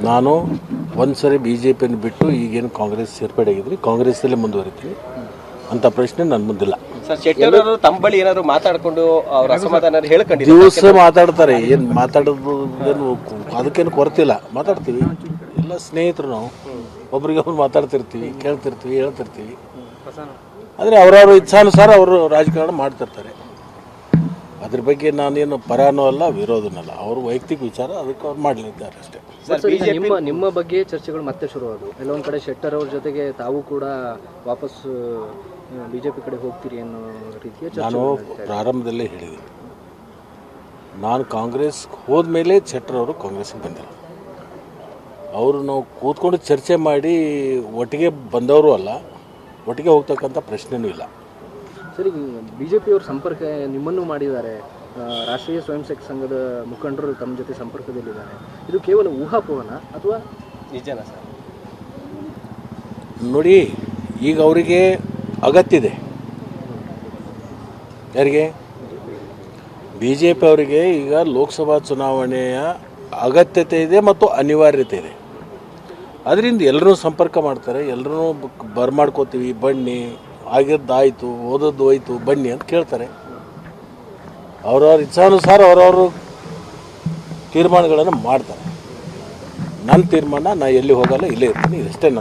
ನಾನು ಒಂದು ಸರಿ BJPಯನ್ನು ಬಿಟ್ಟು ಈಗೇನು ಕಾಂಗ್ರೆಸ್ ಸೇರ್ಪಡೆ ಆಗಿದ್ರಿ, ಕಾಂಗ್ರೆಸ್ಸಲ್ಲೇ ಮುಂದುವರಿತೀವಿ ಅಂತ ಪ್ರಶ್ನೆ ನನ್ನ ಮುಂದಿಲ್ಲ. ಸರ್ ಶೆಟ್ಟರ್ ಅವರು ತಮ್ಮ ಬಳಿ ಏನಾದ್ರು ಮಾತಾಡ್ಕೊಂಡು ಅವ್ರ ಅಸಮಾಧಾನ ಹೇಳ್ಕೊಂಡಿದ್ದಾರೆ? ದಿವಸ ಮಾತಾಡ್ತಾರೆ, ಏನು ಮಾತಾಡೋದು ಏನು ಅದಕ್ಕೇನು ಕೊರತಿಲ್ಲ, ಮಾತಾಡ್ತೀವಿ. ಎಲ್ಲ ಸ್ನೇಹಿತರು ನಾವು, ಒಬ್ರಿಗೆ ಒಬ್ರು ಮಾತಾಡ್ತಿರ್ತೀವಿ, ಕೇಳ್ತಿರ್ತೀವಿ, ಹೇಳ್ತಿರ್ತೀವಿ. ಆದರೆ ಅವರವ್ರ ಇಚ್ಛಾನುಸಾರ ಅವರು ರಾಜಕಾರಣ ಮಾಡ್ತಿರ್ತಾರೆ. ಅದ್ರ ಬಗ್ಗೆ ನಾನೇನು ಪರಾನೂ ಅಲ್ಲ ವಿರೋಧನಲ್ಲ, ಅವರು ವೈಯಕ್ತಿಕ ವಿಚಾರ, ಅದಕ್ಕೆ ಅವ್ರು ಮಾಡಲಿದ್ದಾರೆ ಅಷ್ಟೇ. ನಿಮ್ಮ ಬಗ್ಗೆ ಚರ್ಚೆಗಳು ಮತ್ತೆ ಶುರುವಾದವು. ಎಲ್ಲೊಂದು ಕಡೆ ಶೆಟ್ಟರ್ ಅವ್ರ ಜೊತೆಗೆ ತಾವು ಕೂಡ ವಾಪಸ್ ಬಿಜೆಪಿ ಕಡೆ ಹೋಗ್ತೀರಿ ಅನ್ನೋ ರೀತಿಯ ಚರ್ಚೆ. ನಾನು ಪ್ರಾರಂಭದಲ್ಲೇ ಹೇಳಿದೆ, ನಾನು ಕಾಂಗ್ರೆಸ್ ಹೋದ್ಮೇಲೆ ಶೆಟ್ಟರ್ ಅವರು ಕಾಂಗ್ರೆಸ್ಗೆ ಬಂದರು. ಅವರು ನಾವು ಕೂತ್ಕೊಂಡು ಚರ್ಚೆ ಮಾಡಿ ಒಟ್ಟಿಗೆ ಬಂದವರು ಅಲ್ಲ, ಒಟ್ಟಿಗೆ ಹೋಗ್ತಕ್ಕಂಥ ಪ್ರಶ್ನೆನೂ ಇಲ್ಲ. ಸರಿ, ಬಿಜೆಪಿ ಅವ್ರ ಸಂಪರ್ಕ ನಿಮ್ಮನ್ನು ಮಾಡಿದ್ದಾರೆ, ರಾಷ್ಟ್ರೀಯ ಸ್ವಯಂ ಸೇವಕ ಸಂಘದ ಮುಖಂಡರು ತಮ್ಮ ಜೊತೆ ಸಂಪರ್ಕದಲ್ಲಿದ್ದಾರೆ. ಇದು ಕೇವಲ ಊಹಾಪೋಹನ ಅಥವಾ ನಿಜನಾ ಸರ್? ನೋಡಿ, ಈಗ ಅವರಿಗೆ ಅಗತ್ಯ ಇದೆ. ಯಾರಿಗೆ? BJP ಅವರಿಗೆ ಈಗ ಲೋಕಸಭಾ ಚುನಾವಣೆಯ ಅಗತ್ಯತೆ ಇದೆ ಮತ್ತು ಅನಿವಾರ್ಯತೆ ಇದೆ. ಅದರಿಂದ ಎಲ್ಲರೂ ಸಂಪರ್ಕ ಮಾಡ್ತಾರೆ, ಎಲ್ಲರೂ ಬರ್ಮಾಡ್ಕೋತೀವಿ, ಬನ್ನಿ, ಆಗಿದ್ದಾಯಿತು, ಓದದ್ದು ಹೋಯ್ತು, ಬನ್ನಿ ಅಂತ ಕೇಳ್ತಾರೆ. ಅವ್ರವ್ರ ಇಚ್ಛಾನುಸಾರ ಅವರವರು ತೀರ್ಮಾನಗಳನ್ನು ಮಾಡ್ತಾರೆ. ನನ್ನ ತೀರ್ಮಾನ, ನಾ ಎಲ್ಲಿ ಹೋಗಲ್ಲ, ಇಲ್ಲೇ ಇರ್ತೀನಿ, ಇಷ್ಟೇ ನನ್ನ